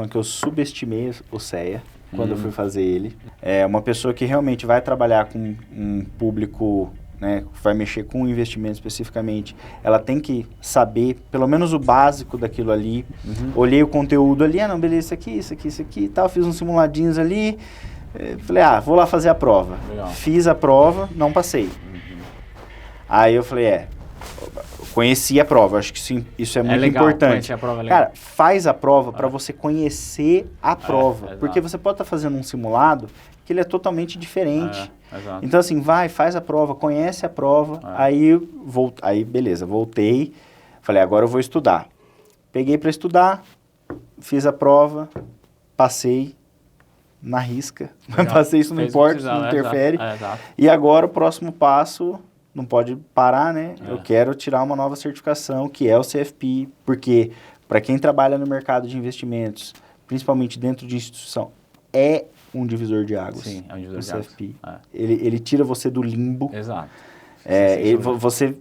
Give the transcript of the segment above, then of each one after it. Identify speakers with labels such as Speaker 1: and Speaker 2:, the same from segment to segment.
Speaker 1: que eu subestimei o CEA quando eu fui fazer ele. É uma pessoa que realmente vai trabalhar com um público, né, vai mexer com investimento especificamente, ela tem que saber pelo menos o básico daquilo ali. Olhei o conteúdo ali, não, beleza, isso aqui e tal, fiz uns simuladinhos ali, falei, vou lá fazer a prova.
Speaker 2: Legal.
Speaker 1: Fiz a prova, não passei. Aí eu falei, conheci a prova, acho que isso é muito
Speaker 2: legal,
Speaker 1: importante.
Speaker 2: A prova é legal.
Speaker 1: Cara, faz a prova para você conhecer a prova. Porque você pode estar fazendo um simulado que ele é totalmente diferente.
Speaker 2: Exato.
Speaker 1: Então, assim, faz a prova, conhece a prova. Aí, beleza, voltei. Falei, agora eu vou estudar. Peguei para estudar, fiz a prova, passei na risca. Mas passei, isso não importa, isso não interfere.
Speaker 2: Exato.
Speaker 1: E agora o próximo passo... Não pode parar, né? Eu quero tirar uma nova certificação, que é o CFP, porque para quem trabalha no mercado de investimentos, principalmente dentro de instituição, é um divisor de águas.
Speaker 2: Sim, é um divisor de
Speaker 1: CFP.
Speaker 2: águas.
Speaker 1: Ele tira você do limbo.
Speaker 2: Exato.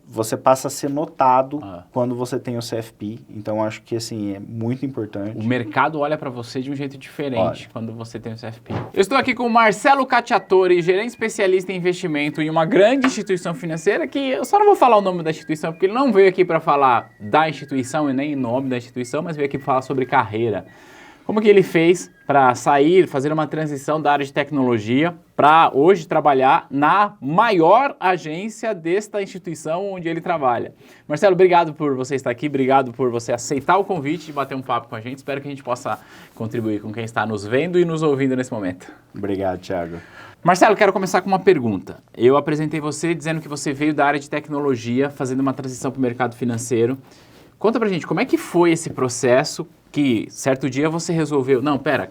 Speaker 1: Você passa a ser notado quando você tem o CFP. Então, acho que, assim, é muito importante.
Speaker 2: O mercado olha para você de um jeito diferente quando você tem o CFP. Eu estou aqui com o Marcelo Cacciatore, gerente especialista em investimento em uma grande instituição financeira, que eu só não vou falar o nome da instituição, porque ele não veio aqui para falar da instituição e nem em nome da instituição, mas veio aqui para falar sobre carreira. Como que ele fez para fazer uma transição da área de tecnologia para hoje trabalhar na maior agência desta instituição onde ele trabalha. Marcelo, obrigado por você estar aqui, obrigado por você aceitar o convite de bater um papo com a gente. Espero que a gente possa contribuir com quem está nos vendo e nos ouvindo nesse momento.
Speaker 1: Obrigado, Thiago.
Speaker 2: Marcelo, quero começar com uma pergunta. Eu apresentei você dizendo que você veio da área de tecnologia, fazendo uma transição para o mercado financeiro. Conta pra gente, como é que foi esse processo que certo dia você resolveu,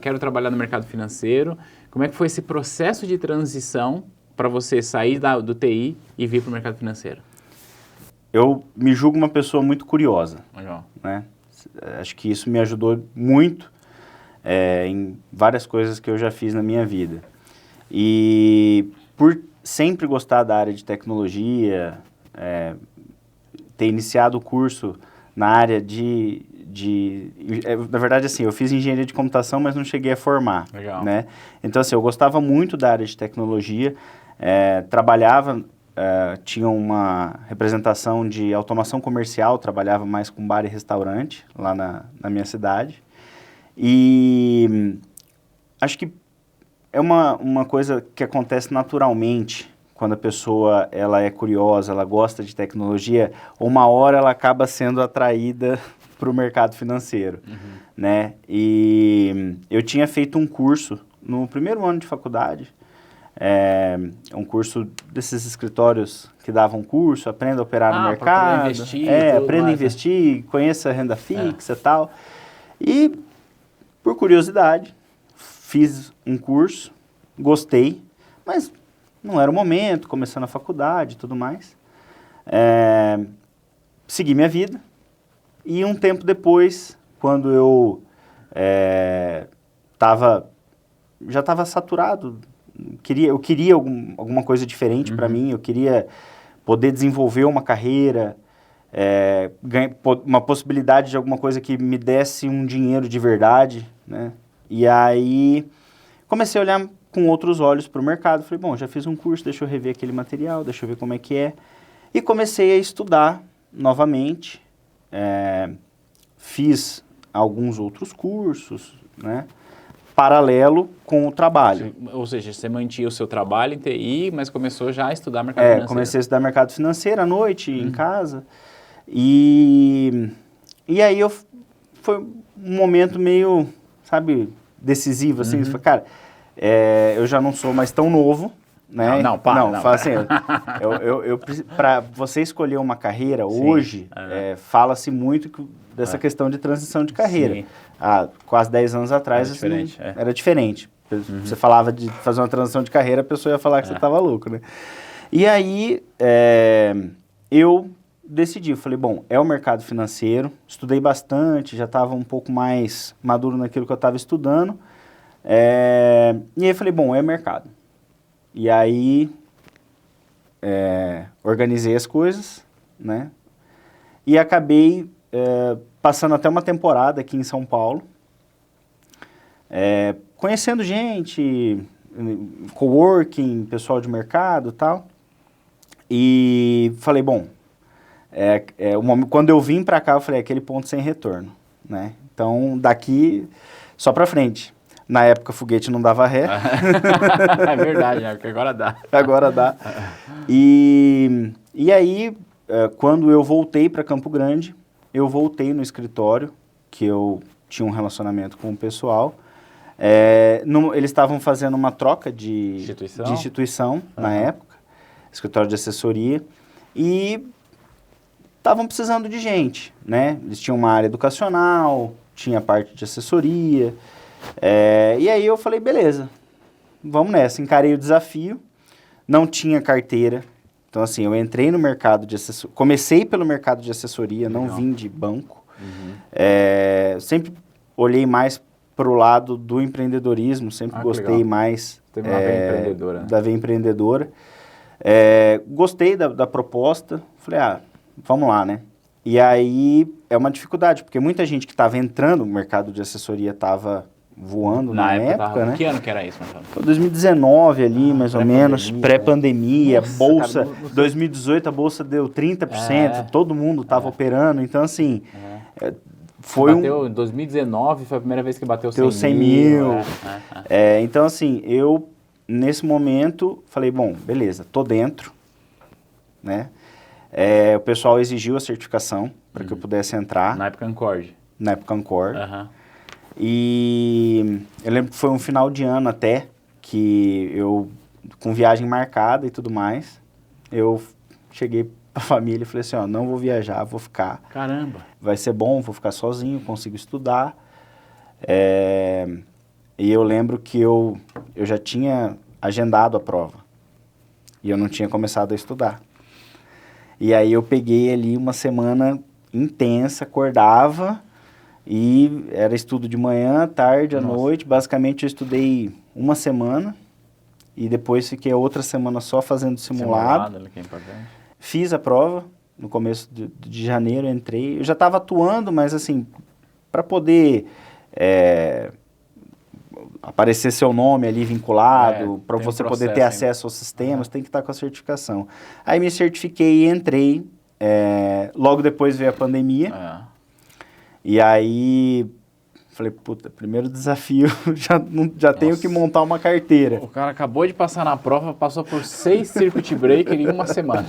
Speaker 2: quero trabalhar no mercado financeiro. Como é que foi esse processo de transição para você sair do TI e vir para o mercado financeiro?
Speaker 1: Eu me julgo uma pessoa muito curiosa.
Speaker 2: Legal.
Speaker 1: Né? Acho que isso me ajudou muito em várias coisas que eu já fiz na minha vida. E por sempre gostar da área de tecnologia, ter iniciado o curso na área na verdade, assim, eu fiz engenharia de computação, mas não cheguei a formar.
Speaker 2: Legal.
Speaker 1: Né? Então, assim, eu gostava muito da área de tecnologia, trabalhava, tinha uma representação de automação comercial, trabalhava mais com bar e restaurante lá na minha cidade. E acho que é uma coisa que acontece naturalmente quando a pessoa ela é curiosa, ela gosta de tecnologia, uma hora ela acaba sendo atraída para o mercado financeiro, né? E eu tinha feito um curso no primeiro ano de faculdade, um curso desses escritórios que davam curso, aprenda a operar no mercado, aprenda a investir, conheça a renda fixa e tal. E, por curiosidade, fiz um curso, gostei, mas não era o momento, começando a faculdade e tudo mais. Segui minha vida. E um tempo depois, quando eu já estava saturado, eu queria alguma coisa diferente para mim, eu queria poder desenvolver uma carreira, uma possibilidade de alguma coisa que me desse um dinheiro de verdade, né? E aí comecei a olhar com outros olhos para o mercado. Falei, bom, já fiz um curso, deixa eu rever aquele material, deixa eu ver como é que é. E comecei a estudar novamente. Fiz alguns outros cursos, né, paralelo com o trabalho.
Speaker 2: Ou seja, você mantinha o seu trabalho em TI, mas começou já a estudar mercado financeiro.
Speaker 1: Comecei a estudar mercado financeiro à noite, em casa. E aí foi um momento meio, sabe, decisivo, assim. Falei, cara, eu já não sou mais tão novo, né?
Speaker 2: Não.
Speaker 1: Fala assim, para você escolher uma carreira hoje, fala-se muito dessa questão de transição de carreira.
Speaker 2: Sim.
Speaker 1: Há quase 10 anos atrás era diferente. Você falava de fazer uma transição de carreira, a pessoa ia falar que você estava louco, né? E aí, eu decidi, falei, bom, é o mercado financeiro, estudei bastante, já estava um pouco mais maduro naquilo que eu estava estudando, e aí falei, bom, é mercado. E aí, organizei as coisas, né? E acabei passando até uma temporada aqui em São Paulo. conhecendo gente, coworking, pessoal de mercado e tal. E falei, bom, quando eu vim para cá, eu falei, aquele ponto sem retorno, né? Então, daqui só para frente. Na época, foguete não dava ré.
Speaker 2: É verdade, né? Porque agora dá.
Speaker 1: Agora dá. E aí, quando eu voltei para Campo Grande, eu voltei no escritório, que eu tinha um relacionamento com o pessoal. Eles estavam fazendo uma troca de instituição na época, escritório de assessoria, e estavam precisando de gente, né? Eles tinham uma área educacional, tinha parte de assessoria, e aí eu falei, beleza, vamos nessa. Encarei o desafio, não tinha carteira, então assim, eu entrei no mercado de assessoria, comecei pelo mercado de assessoria, não vim de banco. Sempre olhei mais para o lado do empreendedorismo, sempre gostei mais
Speaker 2: Teve uma veia empreendedora, né?
Speaker 1: da veia empreendedora. Gostei da proposta, falei, vamos lá, né? E aí é uma dificuldade, porque muita gente que estava entrando no mercado de assessoria estava voando na época, né?
Speaker 2: Que ano que era isso, Marcelo?
Speaker 1: 2019 ali, mais ou menos, pré-pandemia, bolsa, 2018 a bolsa deu 30%, todo mundo estava operando, então assim...
Speaker 2: Bateu em 2019, foi a primeira vez que bateu
Speaker 1: 100 mil. Então, assim, eu, nesse momento, falei, bom, beleza, tô dentro, né? O pessoal exigiu a certificação para que eu pudesse entrar.
Speaker 2: Na época Ancord.
Speaker 1: Na época Ancord. E eu lembro que foi um final de ano até, que eu, com viagem marcada e tudo mais, eu cheguei a família e falei assim, não vou viajar, vou ficar.
Speaker 2: Caramba!
Speaker 1: Vai ser bom, vou ficar sozinho, consigo estudar. E eu lembro que eu já tinha agendado a prova. E eu não tinha começado a estudar. E aí eu peguei ali uma semana intensa, acordava, e era estudo de manhã, tarde, à noite. Basicamente eu estudei uma semana, e depois fiquei a outra semana só fazendo simulado.
Speaker 2: Que é importante.
Speaker 1: Fiz a prova, no começo de janeiro entrei. Eu já estava atuando, mas assim, para poder aparecer seu nome ali vinculado, para você poder ter acesso aos sistemas, tem que estar com a certificação. Aí me certifiquei e entrei. Logo depois veio a pandemia. E aí... Falei, puta, primeiro desafio, já tenho que montar uma carteira.
Speaker 2: O cara acabou de passar na prova, passou por 6 circuit breaker em uma semana.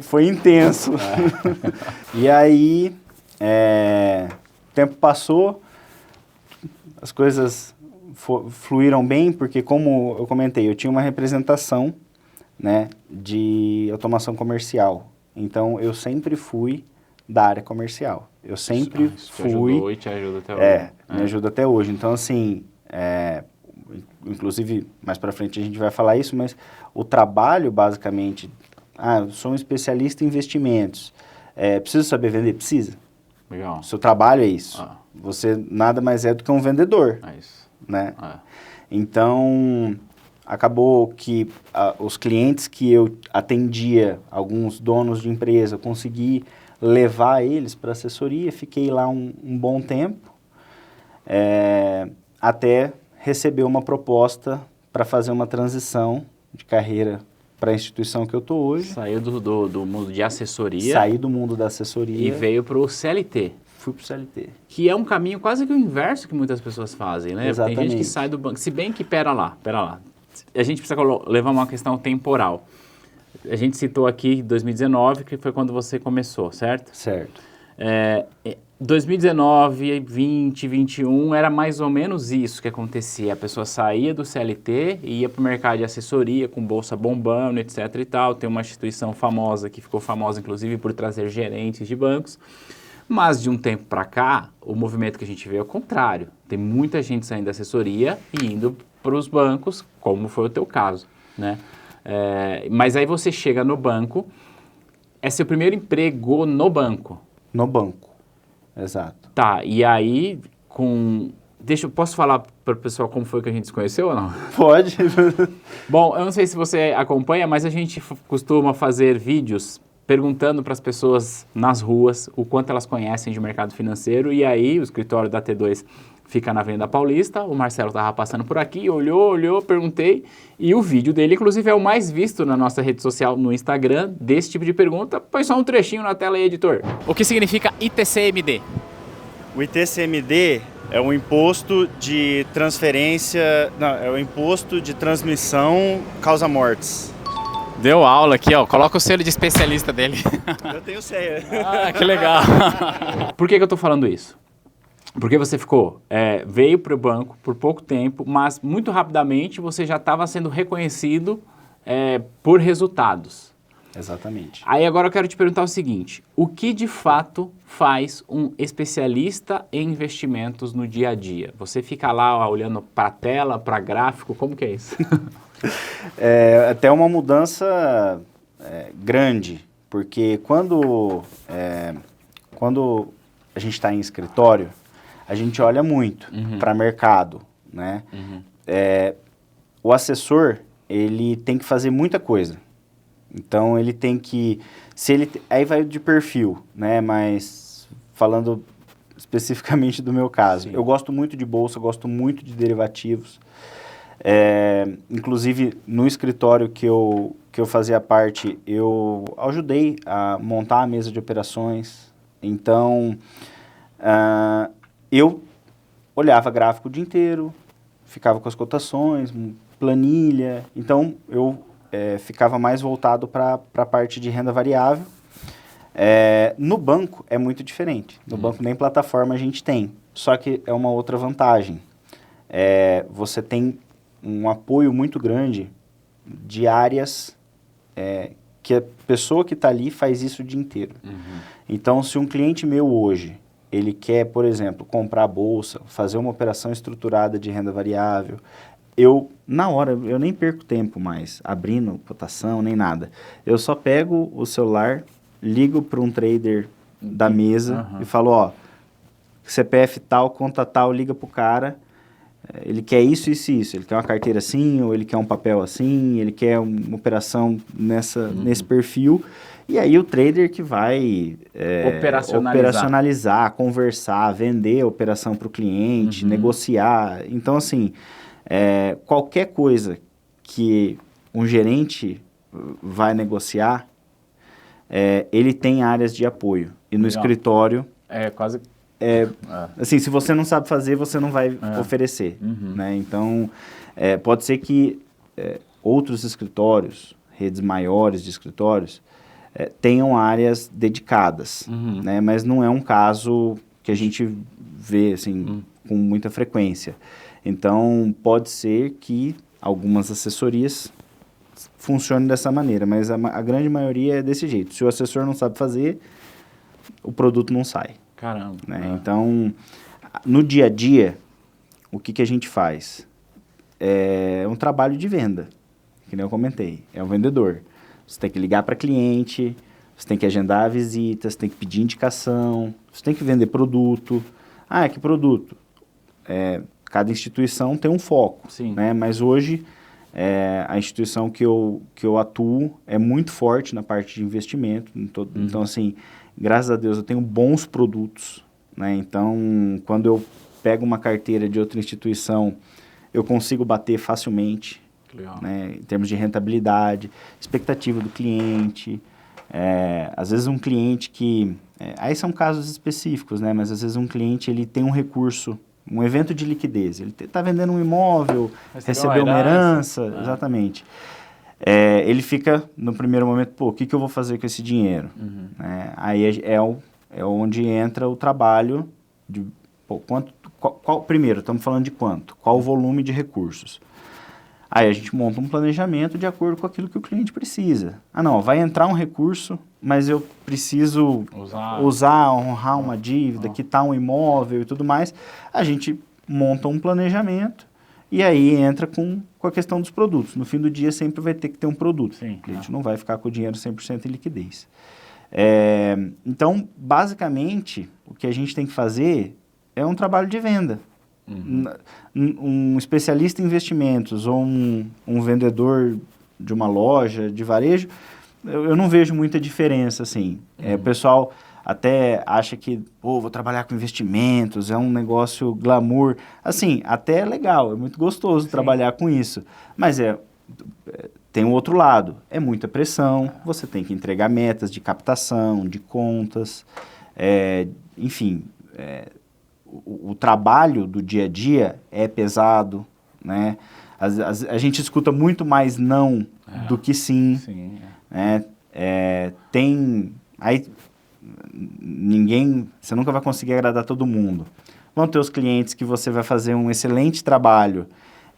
Speaker 1: Foi intenso. E aí, o tempo passou, as coisas fluíram bem, porque como eu comentei, eu tinha uma representação, né, de automação comercial. Então, eu sempre fui da área comercial. Eu sempre fui...
Speaker 2: Ajudou e te ajuda até hoje.
Speaker 1: Me ajuda até hoje. Então, assim, inclusive, mais para frente a gente vai falar isso, mas o trabalho, basicamente... eu sou um especialista em investimentos. Preciso saber vender? Precisa.
Speaker 2: Legal.
Speaker 1: O seu trabalho é isso. Você nada mais é do que um vendedor.
Speaker 2: É isso.
Speaker 1: Né? Então, acabou que os clientes que eu atendia, alguns donos de empresa, eu consegui levar eles para assessoria, fiquei lá um bom tempo, até receber uma proposta para fazer uma transição de carreira para a instituição que eu estou hoje.
Speaker 2: Saiu do mundo de assessoria.
Speaker 1: Saí do mundo da assessoria.
Speaker 2: E veio para o CLT.
Speaker 1: Fui para o CLT.
Speaker 2: Que é um caminho quase que o inverso que muitas pessoas fazem, né?
Speaker 1: Exatamente.
Speaker 2: Tem gente que sai do banco. Se bem que, pera lá. A gente precisa levar uma questão temporal. A gente citou aqui 2019, que foi quando você começou, certo?
Speaker 1: Certo.
Speaker 2: 2019, 20, 21, era mais ou menos isso que acontecia. A pessoa saía do CLT e ia para o mercado de assessoria, com bolsa bombando, etc e tal. Tem uma instituição famosa, que ficou famosa, inclusive, por trazer gerentes de bancos. Mas, de um tempo para cá, o movimento que a gente vê é o contrário. Tem muita gente saindo da assessoria e indo para os bancos, como foi o teu caso, né? Mas aí você chega no banco, é seu primeiro emprego no banco.
Speaker 1: No banco, exato.
Speaker 2: Tá, e aí posso falar para o pessoal como foi que a gente se conheceu ou não?
Speaker 1: Pode.
Speaker 2: Bom, eu não sei se você acompanha, mas a gente costuma fazer vídeos perguntando para as pessoas nas ruas o quanto elas conhecem de mercado financeiro, e aí o escritório da T2 fica na Avenida Paulista, o Marcelo estava passando por aqui, olhou, perguntei, e o vídeo dele, inclusive, é o mais visto na nossa rede social, no Instagram, desse tipo de pergunta. Põe só um trechinho na tela aí, editor. O que significa ITCMD?
Speaker 1: O ITCMD é o imposto de transferência, não, é o imposto de transmissão causa-mortes.
Speaker 2: Deu aula aqui, ó. Coloca o selo de especialista dele.
Speaker 1: Eu tenho ceia.
Speaker 2: Ah, que legal. Por que eu tô falando isso? Porque você veio para o banco por pouco tempo, mas muito rapidamente você já estava sendo reconhecido por resultados.
Speaker 1: Exatamente.
Speaker 2: Aí agora eu quero te perguntar o seguinte, o que de fato faz um especialista em investimentos no dia a dia? Você fica lá olhando para a tela, para gráfico, como que é isso?
Speaker 1: É até uma mudança grande, porque quando a gente está em escritório, a gente olha muito para mercado, né? O assessor, ele tem que fazer muita coisa. Então, ele tem que... aí vai de perfil, né? Mas falando especificamente do meu caso. Sim. Eu gosto muito de bolsa, gosto muito de derivativos. Inclusive, no escritório que eu fazia parte, eu ajudei a montar a mesa de operações. Então, eu olhava gráfico o dia inteiro, ficava com as cotações, planilha. Então, eu ficava mais voltado para a parte de renda variável. No banco é muito diferente. No banco nem plataforma a gente tem. Só que é uma outra vantagem. Você tem um apoio muito grande de áreas que a pessoa que está ali faz isso o dia inteiro. Então, se um cliente meu hoje, ele quer, por exemplo, comprar a bolsa, fazer uma operação estruturada de renda variável, na hora, eu nem perco tempo mais abrindo cotação, nem nada. Eu só pego o celular, ligo para um trader da mesa e falo, ó, CPF tal, conta tal, liga pro cara, ele quer isso, isso e isso. Ele quer uma carteira assim, ou ele quer um papel assim, ele quer uma operação nesse perfil. E aí o trader que vai operacionalizar, conversar, vender a operação para o cliente, negociar. Então, assim, qualquer coisa que um gerente vai negociar, ele tem áreas de apoio. E no escritório...
Speaker 2: quase...
Speaker 1: assim, se você não sabe fazer, você não vai oferecer. Né? Então, pode ser que outros escritórios, redes maiores de escritórios, tenham áreas dedicadas, né? Mas não é um caso que a gente vê assim, com muita frequência. Então, pode ser que algumas assessorias funcionem dessa maneira, mas a grande maioria é desse jeito. Se o assessor não sabe fazer, o produto não sai.
Speaker 2: Caramba.
Speaker 1: Né? Então, no dia a dia, o que a gente faz? É um trabalho de venda, que nem eu comentei. É um vendedor. Você tem que ligar para cliente, você tem que agendar a visita, você tem que pedir indicação, você tem que vender produto. Ah, que produto? Cada instituição tem um foco.
Speaker 2: Sim.
Speaker 1: Né? Mas hoje, a instituição que eu atuo é muito forte na parte de investimento. Então, assim, graças a Deus eu tenho bons produtos. Né? Então, quando eu pego uma carteira de outra instituição, eu consigo bater facilmente. Né, em termos de rentabilidade, expectativa do cliente, às vezes um cliente que... aí são casos específicos, né, mas às vezes um cliente ele tem um recurso, um evento de liquidez, ele está vendendo um imóvel, recebeu uma herança, exatamente. Ele fica, no primeiro momento, o que eu vou fazer com esse dinheiro? Aí é onde entra o trabalho de... primeiro, estamos falando de quanto? Qual o volume de recursos? Aí a gente monta um planejamento de acordo com aquilo que o cliente precisa. Não, vai entrar um recurso, mas eu preciso honrar uma dívida, quitar um imóvel e tudo mais. A gente monta um planejamento e aí entra com a questão dos produtos. No fim do dia sempre vai ter que ter um produto.
Speaker 2: Sim,
Speaker 1: o cliente não vai ficar com o dinheiro 100% em liquidez. Então, basicamente, o que a gente tem que fazer é um trabalho de venda. Um especialista em investimentos ou um vendedor de uma loja de varejo, eu não vejo muita diferença, assim. O pessoal até acha que, pô, vou trabalhar com investimentos, é um negócio glamour. Assim, até é legal, é muito gostoso trabalhar com isso. Mas tem um outro lado, é muita pressão, você tem que entregar metas de captação, de contas, enfim, o trabalho do dia a dia é pesado, né? A gente escuta muito mais não do que sim. Né? Aí você nunca vai conseguir agradar todo mundo. Vão ter os clientes que você vai fazer um excelente trabalho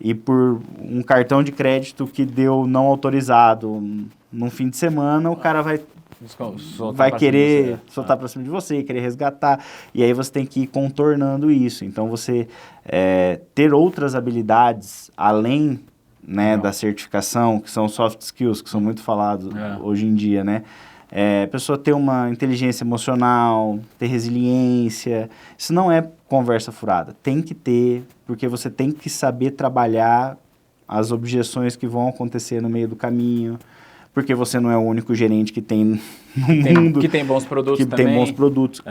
Speaker 1: e por um cartão de crédito que deu não autorizado num fim de semana, o cara vai querer soltar para cima de você, querer resgatar, e aí você tem que ir contornando isso. Então, você ter outras habilidades além, né, da certificação, que são soft skills, que são muito falados hoje em dia, né? A pessoa ter uma inteligência emocional, ter resiliência, isso não é conversa furada, tem que ter, porque você tem que saber trabalhar as objeções que vão acontecer no meio do caminho, porque você não é o único gerente que tem no mundo.
Speaker 2: Que tem bons produtos também.
Speaker 1: Tem bons produtos.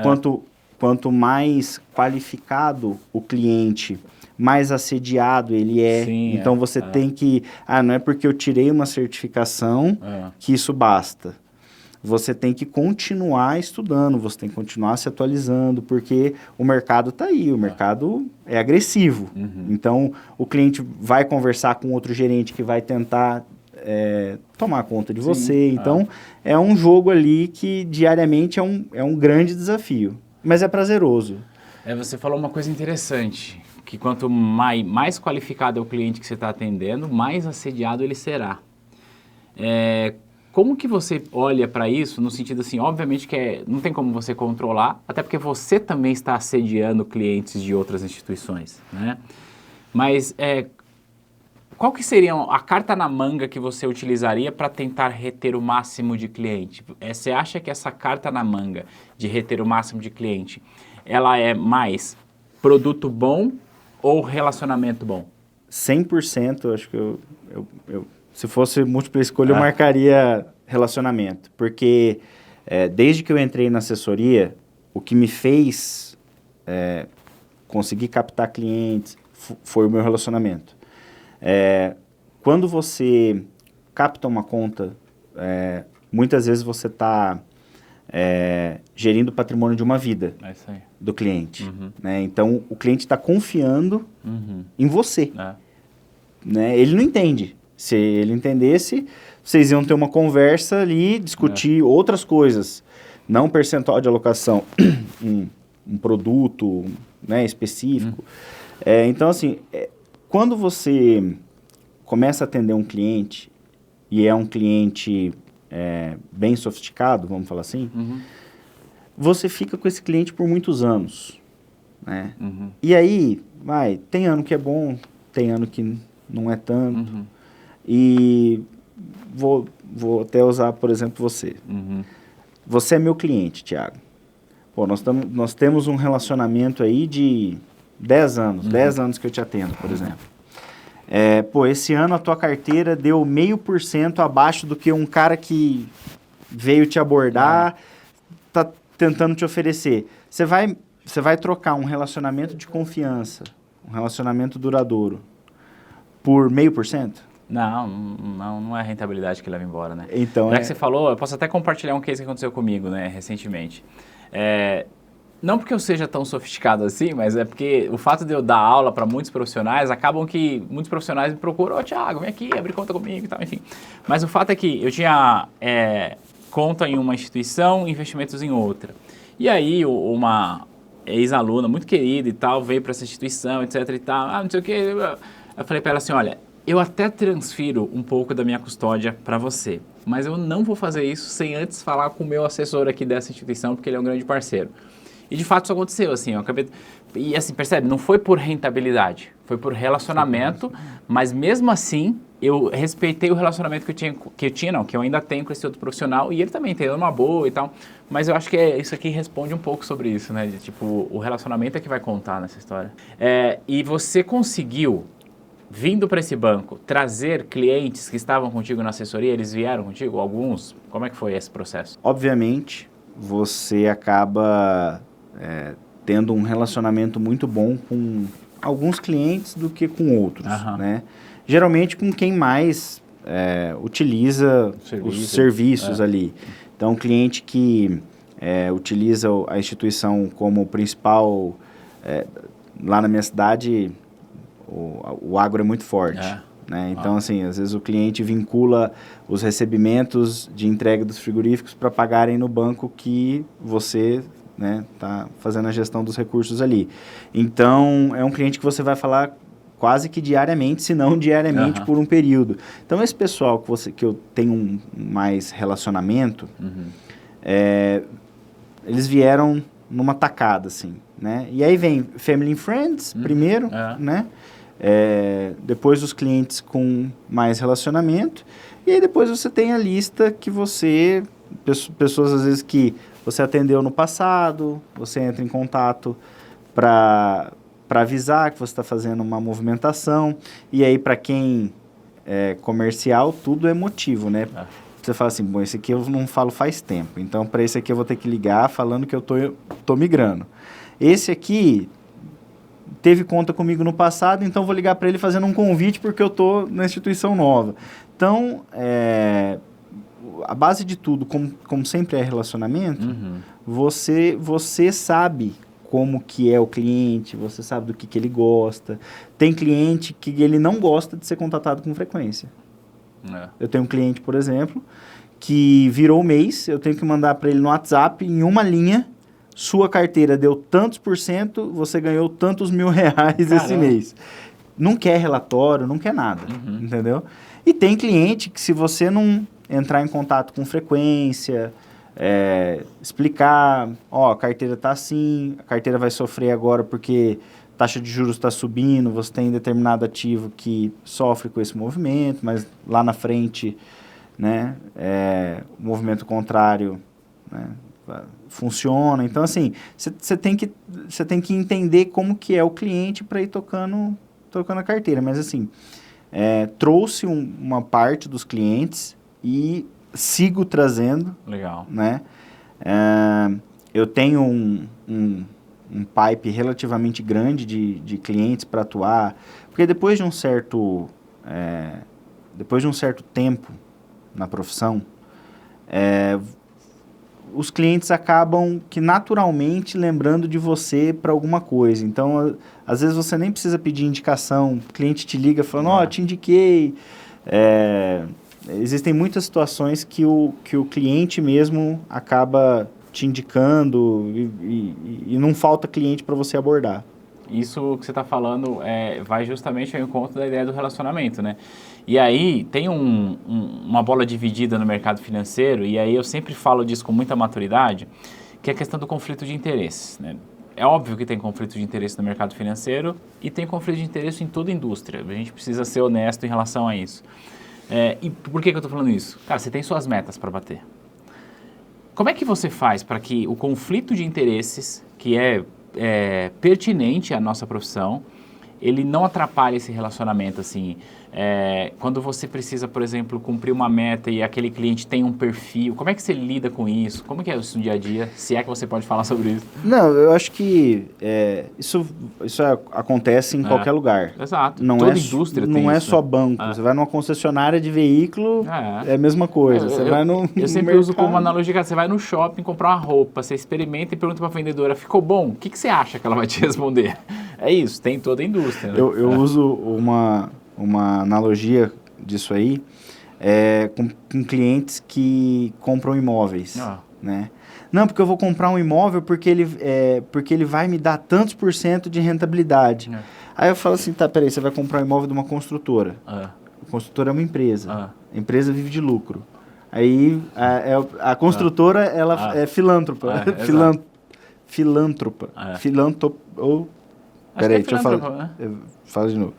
Speaker 1: Quanto mais qualificado o cliente, mais assediado ele é.
Speaker 2: Sim,
Speaker 1: então você tem que... não é porque eu tirei uma certificação que isso basta. Você tem que continuar estudando, você tem que continuar se atualizando, porque o mercado está aí, o mercado é agressivo. Então, o cliente vai conversar com outro gerente que vai tentar tomar conta de você. Então, é um jogo ali que diariamente é um grande desafio, mas é prazeroso.
Speaker 2: Você falou uma coisa interessante, que quanto mais qualificado é o cliente que você está atendendo, mais assediado ele será. Como que você olha para isso, no sentido assim, obviamente que não tem como você controlar, até porque você também está assediando clientes de outras instituições, né? Mas qual que seria a carta na manga que você utilizaria para tentar reter o máximo de cliente? Você acha que essa carta na manga de reter o máximo de cliente, ela é mais produto bom ou relacionamento bom?
Speaker 1: 100%, acho que se fosse múltipla escolha, eu marcaria relacionamento. Porque desde que eu entrei na assessoria, o que me fez conseguir captar clientes foi o meu relacionamento. Quando você capta uma conta, muitas vezes você está gerindo o patrimônio de uma vida do cliente. Né? Então, o cliente está confiando em você. Né? Ele não entende. Se ele entendesse, vocês iam ter uma conversa ali, discutir outras coisas. Não percentual de alocação, um produto, né, específico. Então, assim, quando você começa a atender um cliente, e é um cliente bem sofisticado, vamos falar assim, você fica com esse cliente por muitos anos. Né? E aí, tem ano que é bom, tem ano que não é tanto. E vou até usar, por exemplo, você. Você é meu cliente, Thiago. Pô, nós temos um relacionamento aí de 10 anos, 10 anos que eu te atendo, por exemplo. Esse ano a tua carteira deu 0,5% abaixo do que um cara que veio te abordar, tá tentando te oferecer. Você vai trocar um relacionamento de confiança, um relacionamento duradouro, por 0,5%?
Speaker 2: Não é a rentabilidade que leva embora, né?
Speaker 1: Então,
Speaker 2: Já que você falou, eu posso até compartilhar um case que aconteceu comigo, né, recentemente. Não porque eu seja tão sofisticado assim, mas é porque o fato de eu dar aula para muitos profissionais, acabam que muitos profissionais me procuram, Thiago, vem aqui, abre conta comigo e tal, enfim. Mas o fato é que eu tinha conta em uma instituição, investimentos em outra. E aí, uma ex-aluna muito querida e tal, veio para essa instituição, etc e tal, não sei o quê. Eu falei para ela assim, olha, eu até transfiro um pouco da minha custódia para você, mas eu não vou fazer isso sem antes falar com o meu assessor aqui dessa instituição, porque ele é um grande parceiro. E de fato isso aconteceu, assim, eu acabei... E assim, percebe, não foi por rentabilidade, foi por relacionamento, mas mesmo assim, eu respeitei o relacionamento que eu ainda tenho com esse outro profissional, e ele também tem uma boa e tal, mas eu acho que isso aqui responde um pouco sobre isso, né, de tipo, o relacionamento é que vai contar nessa história. E você conseguiu vindo para esse banco, trazer clientes que estavam contigo na assessoria, eles vieram contigo? Alguns? Como é que foi esse processo?
Speaker 1: Obviamente, você acaba tendo um relacionamento muito bom com alguns clientes do que com outros, né? Geralmente com quem mais utiliza os serviços ali. Então, um cliente que utiliza a instituição como principal, lá na minha cidade, o agro é muito forte. Né? Então, assim, às vezes o cliente vincula os recebimentos de entrega dos frigoríficos para pagarem no banco que você tá fazendo a gestão dos recursos ali. Então, é um cliente que você vai falar quase que diariamente, se não diariamente por um período. Então, esse pessoal que eu tenho mais relacionamento, eles vieram numa tacada, assim, né? E aí vem Family and Friends primeiro, né? Depois os clientes com mais relacionamento, e aí depois você tem a lista que você, pessoas às vezes que você atendeu no passado, você entra em contato para avisar que você está fazendo uma movimentação, e aí para quem é comercial, tudo é motivo, né? Você fala assim, bom, esse aqui eu não falo faz tempo, então para esse aqui eu vou ter que ligar falando que eu tô migrando. Esse aqui teve conta comigo no passado, então vou ligar para ele fazendo um convite porque eu tô na instituição nova. Então, a base de tudo, como sempre é relacionamento, você sabe como que é o cliente, você sabe do que ele gosta. Tem cliente que ele não gosta de ser contatado com frequência. Eu tenho um cliente, por exemplo, que virou o mês, eu tenho que mandar para ele no WhatsApp, em uma linha, sua carteira deu tantos %, você ganhou tantos mil-reais esse mês. Não quer relatório, não quer nada, entendeu? E tem cliente que se você não entrar em contato com frequência, explicar, a carteira está assim, a carteira vai sofrer agora porque a taxa de juros está subindo, você tem determinado ativo que sofre com esse movimento, mas lá na frente, né, o movimento contrário, né, funciona. Então, assim, você tem que entender como que é o cliente para ir tocando a carteira. Mas, assim, trouxe uma parte dos clientes e sigo trazendo.
Speaker 2: Legal.
Speaker 1: Né? Eu tenho um pipe relativamente grande de clientes para atuar, porque depois de um certo tempo na profissão, os clientes acabam que naturalmente lembrando de você para alguma coisa. Então, às vezes você nem precisa pedir indicação, o cliente te liga falando, te indiquei. Existem muitas situações que o cliente mesmo acaba te indicando e não falta cliente para você abordar.
Speaker 2: Isso que você está falando vai justamente ao encontro da ideia do relacionamento, né? E aí tem uma bola dividida no mercado financeiro, e aí eu sempre falo disso com muita maturidade, que é a questão do conflito de interesses, né? É óbvio que tem conflito de interesse no mercado financeiro e tem conflito de interesse em toda a indústria. A gente precisa ser honesto em relação a isso. E por que eu estou falando isso? Cara, você tem suas metas para bater. Como é que você faz para que o conflito de interesses, que é pertinente à nossa profissão, ele não atrapalhe esse relacionamento, assim? Quando você precisa, por exemplo, cumprir uma meta e aquele cliente tem um perfil, como é que você lida com isso? Como é isso no dia a dia? Se é que você pode falar sobre isso.
Speaker 1: Não, eu acho que isso acontece em qualquer lugar.
Speaker 2: Exato.
Speaker 1: Toda
Speaker 2: indústria tem
Speaker 1: isso. Não é
Speaker 2: isso,
Speaker 1: só banco. Você vai numa concessionária de veículo, é a mesma coisa. Você vai no
Speaker 2: Eu sempre uso como analogia, cara, você vai no shopping comprar uma roupa, você experimenta e pergunta para a vendedora, ficou bom? O que você acha que ela vai te responder? É isso, tem toda a indústria. Né?
Speaker 1: Eu uso uma analogia disso aí com clientes que compram imóveis, né? Não, porque eu vou comprar um imóvel porque ele vai me dar tantos % de rentabilidade. Aí eu falo assim, tá, peraí, você vai comprar um imóvel de uma construtora. A construtora é uma empresa. A empresa vive de lucro. Aí a construtora, ela é filântropa. Filântropa. Peraí, deixa eu falar. Fala de novo.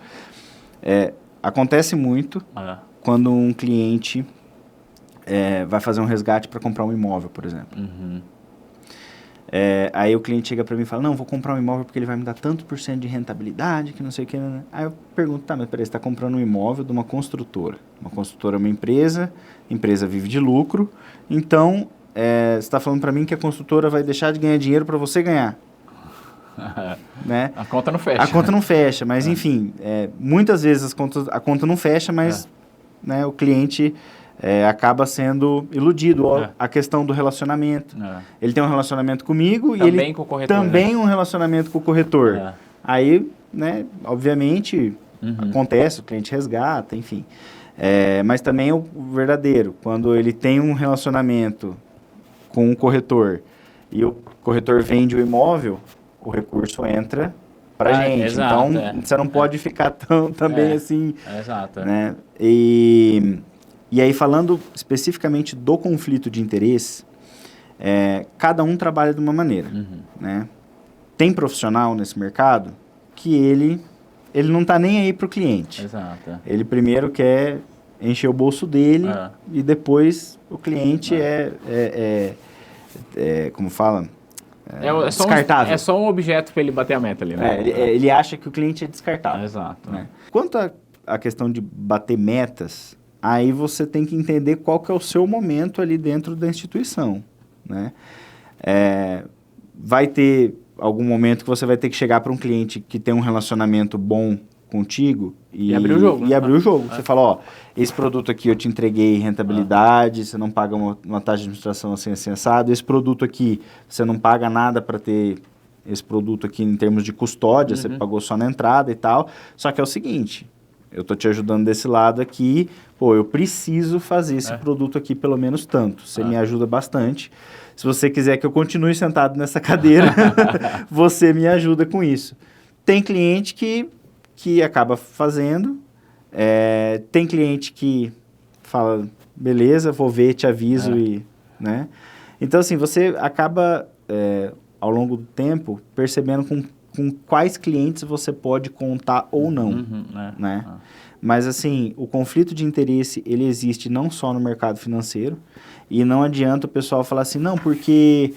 Speaker 1: Acontece muito quando um cliente vai fazer um resgate para comprar um imóvel, por exemplo. Aí o cliente chega para mim e fala, não, vou comprar um imóvel porque ele vai me dar tanto por cento de rentabilidade, que não sei o que. Né? Aí eu pergunto, tá, mas peraí, você está comprando um imóvel de uma construtora. Uma construtora é uma empresa vive de lucro, então você está falando para mim que a construtora vai deixar de ganhar dinheiro para você ganhar. Né?
Speaker 2: A conta não fecha.
Speaker 1: A conta não fecha, mas enfim, muitas vezes a conta não fecha, mas né, o cliente... acaba sendo iludido. A questão do relacionamento. Ele tem um relacionamento comigo
Speaker 2: também
Speaker 1: e ele
Speaker 2: com o corretor,
Speaker 1: também um relacionamento com o corretor. Aí, né, obviamente, acontece, o cliente resgata, enfim. Mas também o verdadeiro, quando ele tem um relacionamento com o corretor e o corretor vende o imóvel, o recurso entra para a gente.
Speaker 2: Exato,
Speaker 1: então, você não pode ficar também assim.
Speaker 2: Exato.
Speaker 1: Né? E aí, falando especificamente do conflito de interesse, cada um trabalha de uma maneira. Né? Tem profissional nesse mercado que ele não está nem aí para o cliente.
Speaker 2: Exato.
Speaker 1: Ele primeiro quer encher o bolso dele e depois o cliente como fala? Descartável.
Speaker 2: É só um objeto para ele bater a meta ali, né?
Speaker 1: Ele acha que o cliente é descartável.
Speaker 2: Exato.
Speaker 1: Né? Quanto à questão de bater metas, aí você tem que entender qual que é o seu momento ali dentro da instituição, né? Vai ter algum momento que você vai ter que chegar para um cliente que tem um relacionamento bom contigo
Speaker 2: e abrir o jogo.
Speaker 1: E abrir o jogo. Você fala, ó, esse produto aqui eu te entreguei rentabilidade, você não paga uma taxa de administração assim assado, esse produto aqui você não paga nada para ter esse produto aqui em termos de custódia, você pagou só na entrada e tal, só que é o seguinte... Eu estou te ajudando desse lado aqui, eu preciso fazer esse produto aqui pelo menos tanto. Você me ajuda bastante. Se você quiser que eu continue sentado nessa cadeira, você me ajuda com isso. Tem cliente que acaba fazendo, tem cliente que fala, beleza, vou ver, te aviso né? Então, assim, você acaba, ao longo do tempo, percebendo com quais clientes você pode contar ou não, né? Mas, assim, o conflito de interesse, ele existe não só no mercado financeiro, e não adianta o pessoal falar assim, não, porque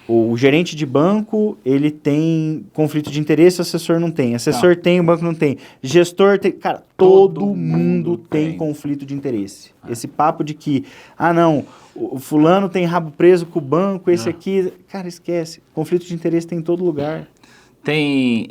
Speaker 1: o gerente de banco, ele tem conflito de interesse, o assessor não tem. Assessor tem, o banco não tem. Gestor tem... Cara, todo mundo tem conflito de interesse. Esse papo de que, não... O fulano tem rabo preso com o banco, esse aqui... Cara, esquece. Conflito de interesse tem em todo lugar.
Speaker 2: Tem,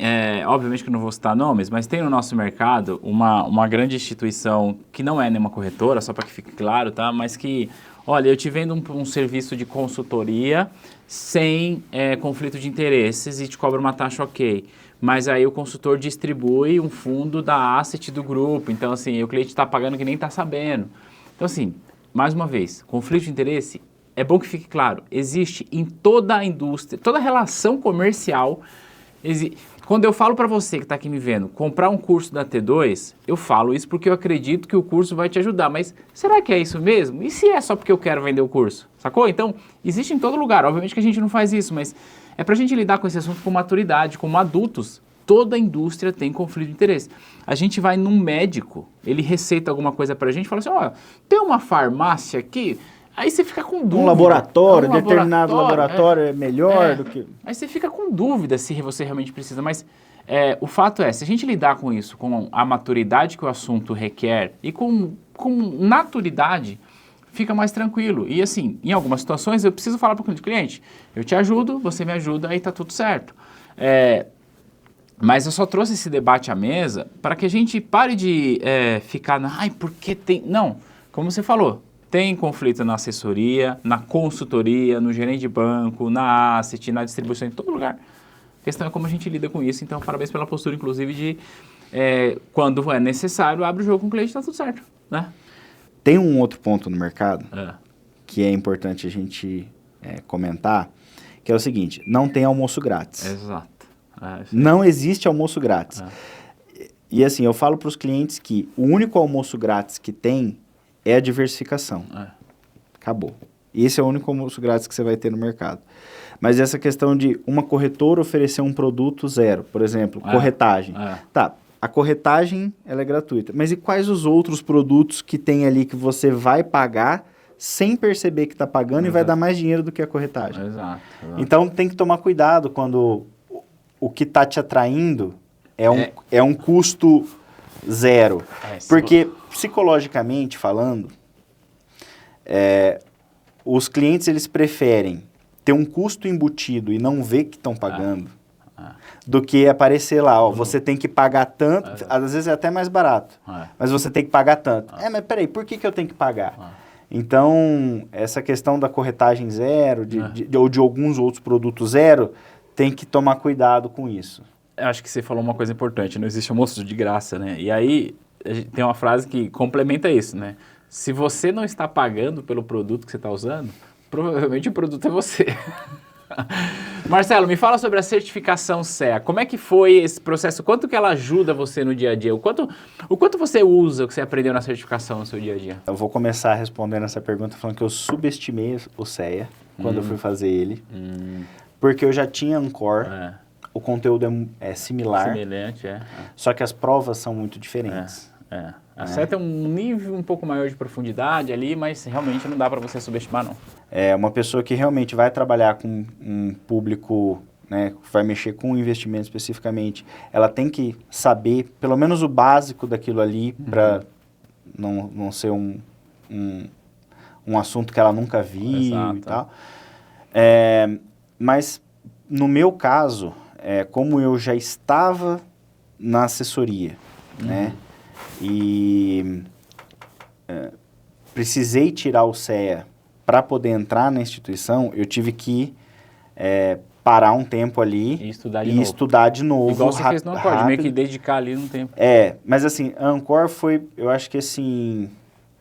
Speaker 2: obviamente que eu não vou citar nomes, mas tem no nosso mercado uma grande instituição que não é nenhuma corretora, só para que fique claro, tá? Mas que, olha, eu te vendo um serviço de consultoria sem conflito de interesses e te cobro uma taxa ok. Mas aí o consultor distribui um fundo da asset do grupo. Então, assim, o cliente está pagando que nem está sabendo. Então, assim... Mais uma vez, conflito de interesse, é bom que fique claro, existe em toda a indústria, toda relação comercial. Quando eu falo para você que está aqui me vendo, comprar um curso da T2, eu falo isso porque eu acredito que o curso vai te ajudar, mas será que é isso mesmo? E se é só porque eu quero vender o curso? Sacou? Então, existe em todo lugar, obviamente que a gente não faz isso, mas é para a gente lidar com esse assunto com maturidade, como adultos. Toda a indústria tem conflito de interesse. A gente vai num médico, ele receita alguma coisa pra gente, fala assim, tem uma farmácia aqui, aí você fica com dúvida.
Speaker 1: Um laboratório, determinado laboratório é melhor do que...
Speaker 2: Aí você fica com dúvida se você realmente precisa, mas o fato é, se a gente lidar com isso, com a maturidade que o assunto requer e com naturalidade, fica mais tranquilo. E assim, em algumas situações eu preciso falar para o cliente, eu te ajudo, você me ajuda, aí tá tudo certo. Mas eu só trouxe esse debate à mesa para que a gente pare de ficar porque tem... Não, como você falou, tem conflito na assessoria, na consultoria, no gerente de banco, na asset, na distribuição, em todo lugar. A questão é como a gente lida com isso, então parabéns pela postura, inclusive, de quando é necessário, abre o jogo com o cliente e tá tudo certo, né?
Speaker 1: Tem um outro ponto no mercado que é importante a gente comentar, que é o seguinte, não tem almoço grátis.
Speaker 2: Exato.
Speaker 1: Não existe almoço grátis. E assim, eu falo para os clientes que o único almoço grátis que tem é a diversificação. Acabou. Esse é o único almoço grátis que você vai ter no mercado. Mas essa questão de uma corretora oferecer um produto zero, por exemplo, corretagem. Tá, a corretagem ela é gratuita. Mas e quais os outros produtos que tem ali que você vai pagar sem perceber que está pagando e vai dar mais dinheiro do que a corretagem.
Speaker 2: Exato.
Speaker 1: Então tem que tomar cuidado quando o que está te atraindo é um custo zero. Porque, psicologicamente falando, os clientes eles preferem ter um custo embutido e não ver que estão pagando do que aparecer lá, ó, você tem que pagar tanto, às vezes é até mais barato, mas você tem que pagar tanto. Mas peraí, por que eu tenho que pagar? Então, essa questão da corretagem zero, ou de alguns outros produtos zero, tem que tomar cuidado com isso.
Speaker 2: Eu acho que você falou uma coisa importante, não existe almoço de graça, né? E aí, a gente tem uma frase que complementa isso, né? Se você não está pagando pelo produto que você está usando, provavelmente o produto é você. Marcelo, me fala sobre a certificação CEA. Como é que foi esse processo? Quanto que ela ajuda você no dia a dia? O quanto você usa o que você aprendeu na certificação no seu dia a dia?
Speaker 1: Eu vou começar respondendo essa pergunta falando que eu subestimei o CEA quando eu fui fazer ele. Porque eu já tinha Ancor, o conteúdo é similar,
Speaker 2: semelhante,
Speaker 1: só que as provas são muito diferentes.
Speaker 2: A CEA tem um nível um pouco maior de profundidade ali, mas realmente não dá para você subestimar, não.
Speaker 1: É uma pessoa que realmente vai trabalhar com um público, né, vai mexer com investimento especificamente, ela tem que saber pelo menos o básico daquilo ali para não ser um assunto que ela nunca viu e tal. Mas no meu caso, como eu já estava na assessoria, né, e precisei tirar o CEA para poder entrar na instituição, eu tive que parar um tempo ali
Speaker 2: e
Speaker 1: estudar de novo.
Speaker 2: Igual você fez no Ancor, meio que dedicar ali um tempo.
Speaker 1: Mas assim, a Ancor foi, eu acho que assim,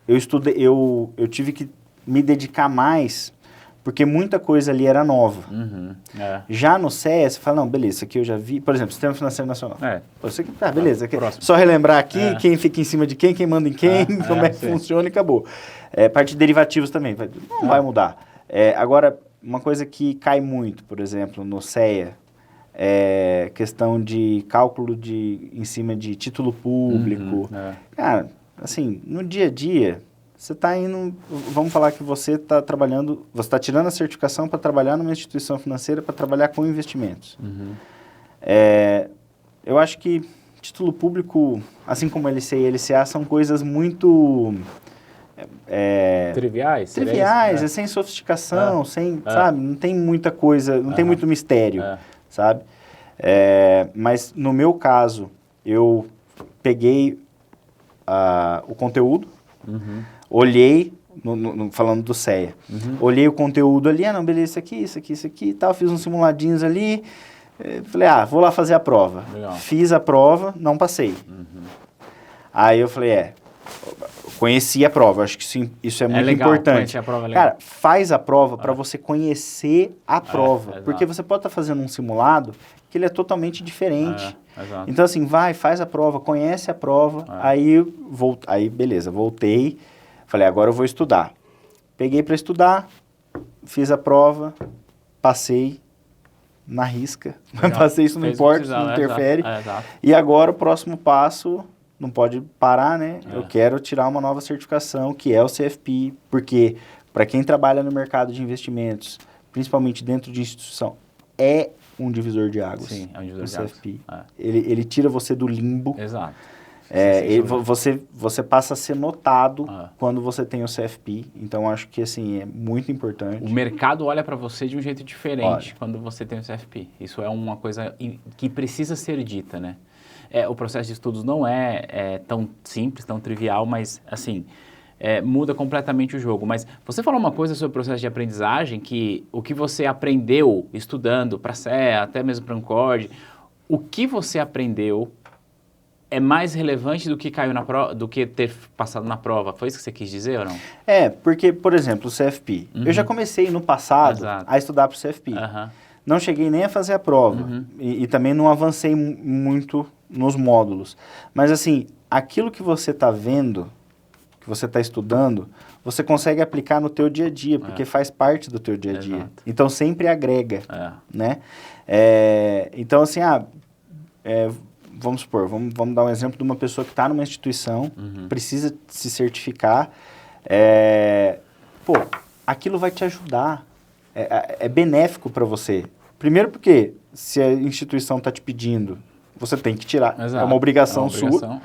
Speaker 1: eu tive que me dedicar mais, porque muita coisa ali era nova. Já no CEA, você fala, não, beleza, isso aqui eu já vi, por exemplo, Sistema Financeiro Nacional. Isso aqui, beleza, só relembrar aqui quem fica em cima de quem manda em quem, como é que funciona e acabou. Parte de derivativos também, não vai mudar. Agora, uma coisa que cai muito, por exemplo, no CEA, é questão de cálculo em cima de título público. Cara, assim, no dia a dia, você está indo, vamos falar que você está trabalhando, você está tirando a certificação para trabalhar numa instituição financeira, para trabalhar com investimentos. Eu acho que título público, assim como LCI e LCA, são coisas muito...
Speaker 2: triviais,
Speaker 1: sem sofisticação, sabe? Não tem muita coisa, não tem muito mistério, sabe? Mas no meu caso, eu peguei o conteúdo, olhei, falando do CEA, olhei o conteúdo ali, não, beleza, isso aqui e tal, fiz uns simuladinhos ali, falei, vou lá fazer a prova.
Speaker 2: Legal.
Speaker 1: Fiz a prova, não passei. Aí eu falei, conheci a prova, acho que isso é muito
Speaker 2: legal,
Speaker 1: importante.
Speaker 2: A prova é legal.
Speaker 1: Cara, faz a prova para você conhecer a prova, porque você pode estar fazendo um simulado que ele é totalmente diferente. Então assim, faz a prova, conhece a prova, aí beleza, voltei, falei, agora eu vou estudar. Peguei para estudar, fiz a prova, passei na risca, mas passei, isso não importa, isso não interfere. E agora o próximo passo... Não pode parar, né? Eu quero tirar uma nova certificação, que é o CFP, porque para quem trabalha no mercado de investimentos, principalmente dentro de instituição, é um divisor de águas.
Speaker 2: Sim, é um divisor de
Speaker 1: CFP.
Speaker 2: águas.
Speaker 1: Ele tira você do limbo.
Speaker 2: Exato.
Speaker 1: Você passa a ser notado quando você tem o CFP. Então, acho que, assim, é muito importante.
Speaker 2: O mercado olha para você de um jeito diferente quando você tem o CFP. Isso é uma coisa que precisa ser dita, né? O processo de estudos não é tão simples, tão trivial, mas, assim, muda completamente o jogo. Mas você falou uma coisa sobre o processo de aprendizagem, que o que você aprendeu estudando para a CEA, até mesmo para a Ancor, o que você aprendeu é mais relevante do que caiu do que ter passado na prova. Foi isso que você quis dizer ou não?
Speaker 1: Porque, por exemplo, o CFP. Eu já comecei no passado a estudar para o CFP. Não cheguei nem a fazer a prova. E também não avancei muito nos módulos. Mas, assim, aquilo que você está vendo, que você está estudando, você consegue aplicar no teu dia a dia, porque faz parte do teu dia a dia. Então, sempre agrega, né? Então, assim, vamos supor, vamos dar um exemplo de uma pessoa que está numa instituição, precisa se certificar, pô, aquilo vai te ajudar, é benéfico para você. Primeiro porque, se a instituição está te pedindo, você tem que tirar,
Speaker 2: Exato.
Speaker 1: é uma obrigação sua.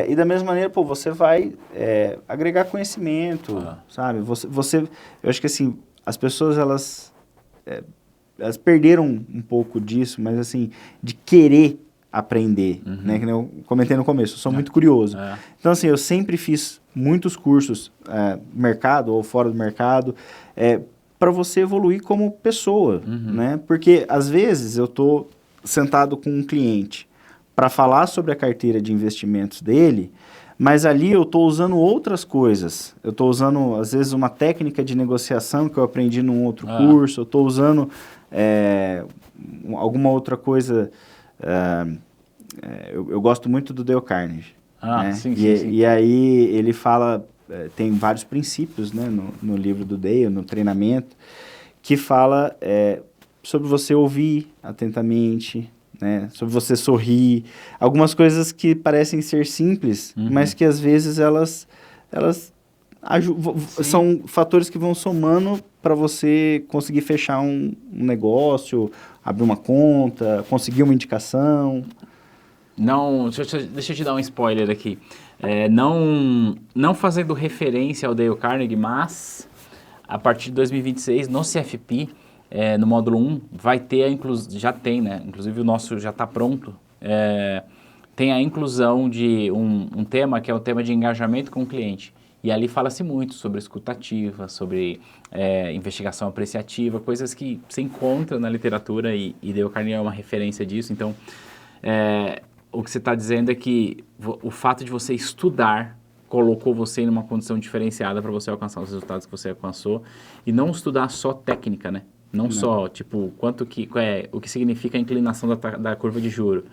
Speaker 1: E da mesma maneira, pô, você vai agregar conhecimento, sabe? Eu acho que assim, as pessoas, elas perderam um pouco disso, mas assim, de querer aprender, né? Que eu comentei no começo, eu sou muito curioso. Então, assim, eu sempre fiz muitos cursos, mercado ou fora do mercado, para você evoluir como pessoa, né? Porque, às vezes, eu estou sentado com um cliente para falar sobre a carteira de investimentos dele, mas ali eu estou usando outras coisas. Eu estou usando, às vezes, uma técnica de negociação que eu aprendi num outro curso, eu estou usando alguma outra coisa. Eu gosto muito do Dale Carnegie. Né?
Speaker 2: Sim.
Speaker 1: E aí ele fala, tem vários princípios, né, no livro do Dale, no treinamento, que fala sobre você ouvir atentamente, né, sobre você sorrir, algumas coisas que parecem ser simples, mas que às vezes elas são fatores que vão somando para você conseguir fechar um negócio, abrir uma conta, conseguir uma indicação.
Speaker 2: Não, deixa eu te dar um spoiler aqui. Não fazendo referência ao Dale Carnegie, mas a partir de 2026, no CFP, no módulo 1, vai ter já tem, né? Inclusive o nosso já está pronto. Tem a inclusão de um tema que é o tema de engajamento com o cliente. E ali fala-se muito sobre escutativa, sobre investigação apreciativa, coisas que se encontram na literatura e Dale Carnegie é uma referência disso. Então, o que você está dizendo é que o fato de você estudar colocou você em uma condição diferenciada para você alcançar os resultados que você alcançou e não estudar só técnica, né? Não só, tipo, o que significa a inclinação da curva de juro,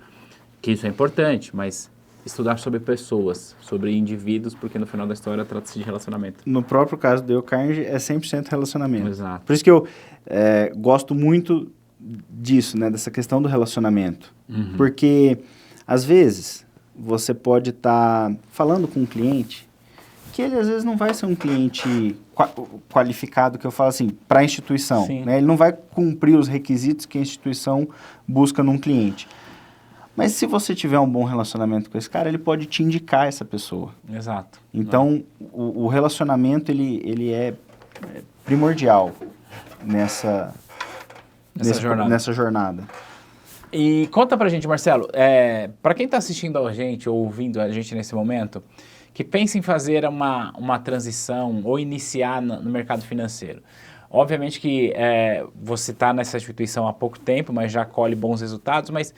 Speaker 2: que isso é importante, mas estudar sobre pessoas, sobre indivíduos, porque no final da história trata-se de relacionamento.
Speaker 1: No próprio caso do Dale Carnegie, é 100% relacionamento.
Speaker 2: Exato.
Speaker 1: Por isso que eu gosto muito disso, né? Dessa questão do relacionamento. Porque, às vezes, você pode estar falando com um cliente que ele, às vezes, não vai ser um cliente qualificado, que eu falo assim, para a instituição. Né? Ele não vai cumprir os requisitos que a instituição busca num cliente. Mas se você tiver um bom relacionamento com esse cara, ele pode te indicar essa pessoa.
Speaker 2: Exato.
Speaker 1: Então, o relacionamento, ele é primordial nessa jornada.
Speaker 2: E conta pra gente, Marcelo, para quem está assistindo a gente ou ouvindo a gente nesse momento, que pensa em fazer uma transição ou iniciar no mercado financeiro. Obviamente que você está nessa instituição há pouco tempo, mas já colhe bons resultados, mas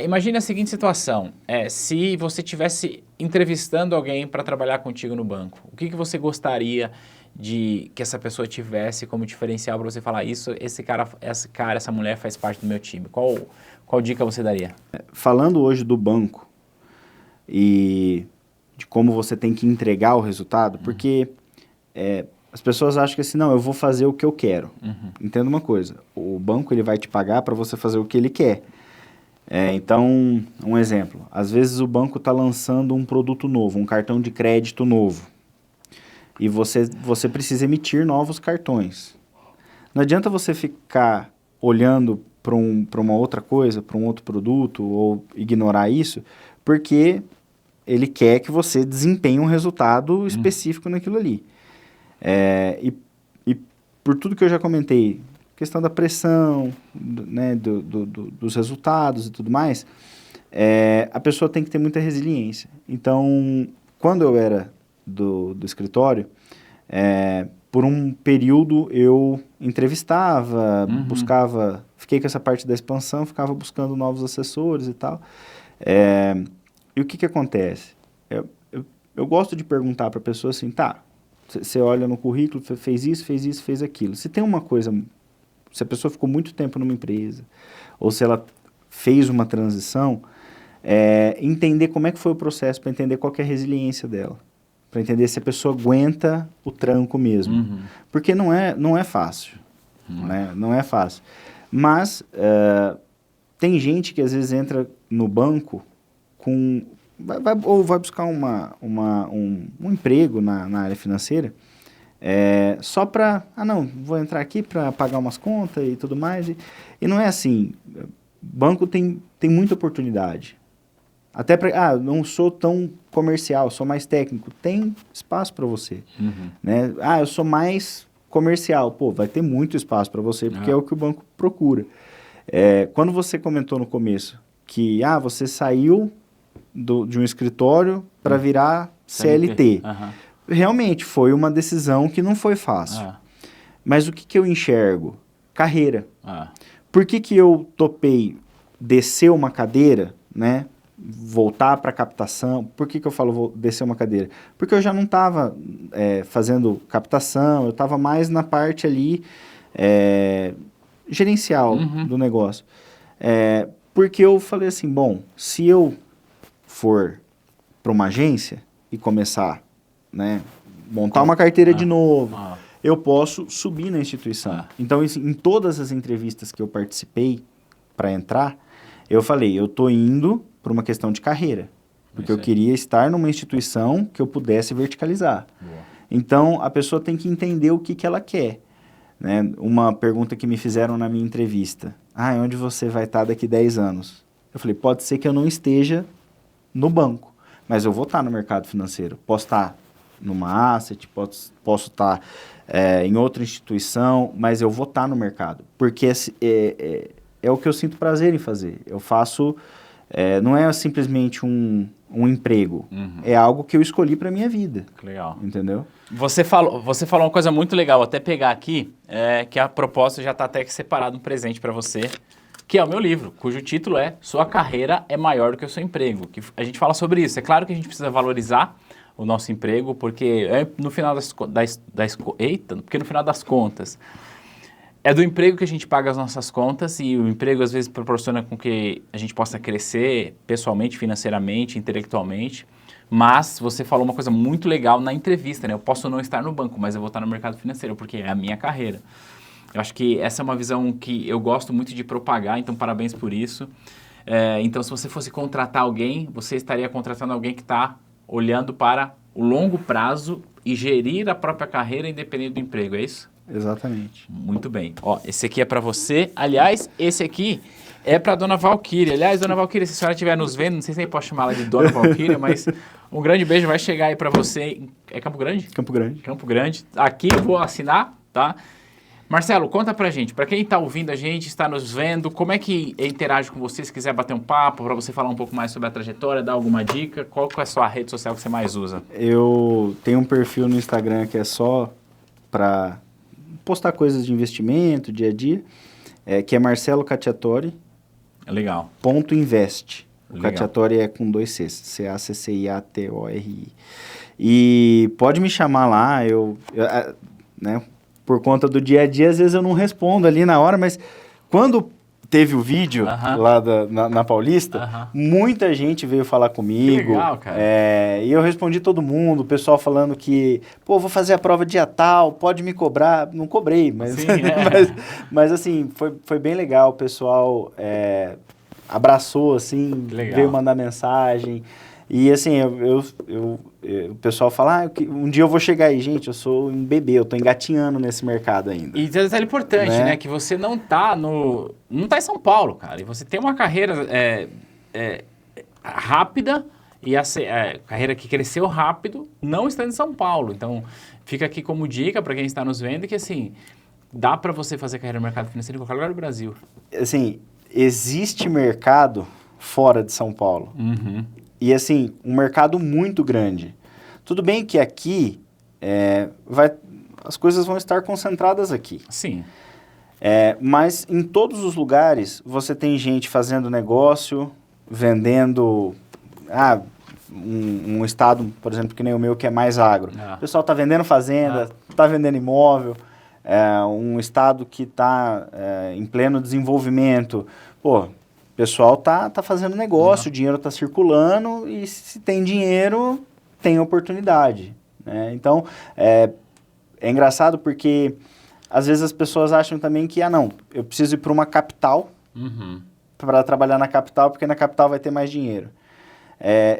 Speaker 2: imagine a seguinte situação, se você estivesse entrevistando alguém para trabalhar contigo no banco, o que você gostaria que essa pessoa tivesse como diferencial para você falar, esse cara, essa mulher faz parte do meu time? Qual dica você daria?
Speaker 1: Falando hoje do banco e de como você tem que entregar o resultado, porque as pessoas acham que assim, não, eu vou fazer o que eu quero. Entenda uma coisa, o banco ele vai te pagar para você fazer o que ele quer. Então, um exemplo, às vezes o banco está lançando um produto novo, um cartão de crédito novo, e você precisa emitir novos cartões. Não adianta você ficar olhando para uma outra coisa, para um outro produto, ou ignorar isso, porque ele quer que você desempenhe um resultado específico naquilo ali. E por tudo que eu já comentei, questão da pressão, né, dos resultados e tudo mais, a pessoa tem que ter muita resiliência. Então, quando eu era do escritório, por um período eu entrevistava, buscava, fiquei com essa parte da expansão, ficava buscando novos assessores e tal. E o que acontece? Eu gosto de perguntar para a pessoa assim, tá, você olha no currículo, fez isso, fez aquilo. Se tem uma coisa, se a pessoa ficou muito tempo numa empresa, ou se ela fez uma transição, entender como é que foi o processo, para entender qual que é a resiliência dela, para entender se a pessoa aguenta o tranco mesmo. Porque não é fácil, né? Não é fácil. Mas tem gente que às vezes entra no banco ou vai buscar um emprego na área financeira só para, não, vou entrar aqui para pagar umas contas e tudo mais. E não é assim. Banco tem muita oportunidade. Até para, não sou tão comercial, sou mais técnico. Tem espaço para você. Né? Eu sou mais comercial. Pô, vai ter muito espaço para você, porque é o que o banco procura. Quando você comentou no começo que você saiu de um escritório para virar CLT. Realmente, foi uma decisão que não foi fácil. Mas o que eu enxergo? Carreira. Por que eu topei descer uma cadeira, né? Voltar para captação? Por que eu falo descer uma cadeira? Porque eu já não estava fazendo captação, eu estava mais na parte ali gerencial do negócio. Porque eu falei assim, bom, se eu for para uma agência e começar, né, montar uma carteira de novo, eu posso subir na instituição. Então, em todas as entrevistas que eu participei para entrar, eu falei, eu estou indo por uma questão de carreira, porque eu queria estar numa instituição que eu pudesse verticalizar. Então, a pessoa tem que entender o que ela quer. Né? Uma pergunta que me fizeram na minha entrevista, onde você vai estar daqui 10 anos? Eu falei, pode ser que eu não esteja no banco, mas eu vou estar no mercado financeiro. Posso estar numa asset, posso estar em outra instituição, mas eu vou estar no mercado, porque é o que eu sinto prazer em fazer. Eu faço, não é simplesmente um emprego, é algo que eu escolhi para minha vida.
Speaker 2: Legal.
Speaker 1: Entendeu?
Speaker 2: Você falou uma coisa muito legal, vou até pegar aqui, que a proposta já está até separado um presente para você, que é o meu livro, cujo título é Sua Carreira é Maior do que o Seu Emprego. Que a gente fala sobre isso. É claro que a gente precisa valorizar o nosso emprego, porque no final porque no final das contas, é do emprego que a gente paga as nossas contas e o emprego às vezes proporciona com que a gente possa crescer pessoalmente, financeiramente, intelectualmente. Mas você falou uma coisa muito legal na entrevista, né? Eu posso não estar no banco, mas eu vou estar no mercado financeiro, porque é a minha carreira. Eu acho que essa é uma visão que eu gosto muito de propagar, então parabéns por isso. Então, se você fosse contratar alguém, você estaria contratando alguém que está olhando para o longo prazo e gerir a própria carreira independente do emprego, é isso?
Speaker 1: Exatamente.
Speaker 2: Muito bem. Ó, esse aqui é para você. Aliás, esse aqui é para Dona Valquíria. Aliás, Dona Valquíria, se a senhora estiver nos vendo, não sei se nem posso chamar ela de Dona Valquíria, mas um grande beijo vai chegar aí para você. É Campo Grande?
Speaker 1: Campo Grande.
Speaker 2: Campo Grande. Aqui eu vou assinar, tá? Marcelo, conta pra gente, pra quem tá ouvindo a gente, está nos vendo, como é que interage com você, se quiser bater um papo, pra você falar um pouco mais sobre a trajetória, dar alguma dica, qual que é a sua rede social que você mais usa?
Speaker 1: Eu tenho um perfil no Instagram que é só pra postar coisas de investimento, dia a dia, que é Marcelo Cacciatori.
Speaker 2: Legal.
Speaker 1: .invest. O Cacciatori é com 2 Cs, C-A-C-C-I-A-T-O-R-I. E pode me chamar lá, né? Por conta do dia a dia, às vezes eu não respondo ali na hora, mas quando teve o vídeo lá na Paulista, muita gente veio falar comigo.
Speaker 2: Que legal, cara.
Speaker 1: E eu respondi todo mundo, o pessoal falando que, pô, vou fazer a prova dia tal, pode me cobrar. Não cobrei, mas,
Speaker 2: Sim,
Speaker 1: mas assim, foi bem legal. O pessoal abraçou, assim, veio mandar mensagem. E assim, o pessoal fala, um dia eu vou chegar aí. Gente, eu sou um bebê, eu tô engatinhando nesse mercado ainda.
Speaker 2: E detalhe importante, né? Que você não tá em São Paulo, cara. E você tem uma carreira rápida, e a carreira que cresceu rápido, não está em São Paulo. Então, fica aqui como dica para quem está nos vendo, que assim, dá para você fazer carreira no mercado financeiro em qualquer lugar do Brasil.
Speaker 1: Assim, existe mercado fora de São Paulo. E, assim, um mercado muito grande. Tudo bem que aqui as coisas vão estar concentradas aqui.
Speaker 2: Sim.
Speaker 1: Mas em todos os lugares você tem gente fazendo negócio, vendendo... um estado, por exemplo, que nem o meu, que é mais agro. O pessoal está vendendo fazenda, está vendendo imóvel. Um estado que está em pleno desenvolvimento. Pô... O pessoal tá fazendo negócio, o dinheiro está circulando e se tem dinheiro, tem oportunidade. Né? Então, é engraçado porque às vezes as pessoas acham também que, eu preciso ir para uma capital para trabalhar na capital, porque na capital vai ter mais dinheiro.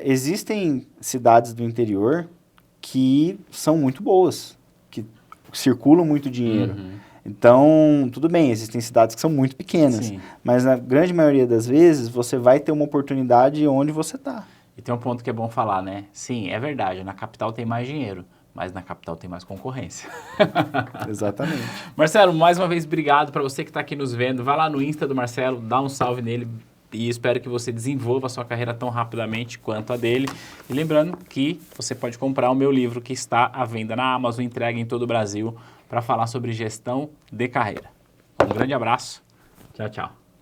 Speaker 1: Existem cidades do interior que são muito boas, que circula muito dinheiro. Então, tudo bem, existem cidades que são muito pequenas, mas na grande maioria das vezes você vai ter uma oportunidade onde você está.
Speaker 2: E tem um ponto que é bom falar, né? Sim, é verdade, na capital tem mais dinheiro, mas na capital tem mais concorrência.
Speaker 1: Exatamente.
Speaker 2: Marcelo, mais uma vez, obrigado para você que está aqui nos vendo. Vai lá no Insta do Marcelo, dá um salve nele e espero que você desenvolva a sua carreira tão rapidamente quanto a dele. E lembrando que você pode comprar o meu livro que está à venda na Amazon, entregue em todo o Brasil, para falar sobre gestão de carreira. Um grande abraço. Tchau, tchau.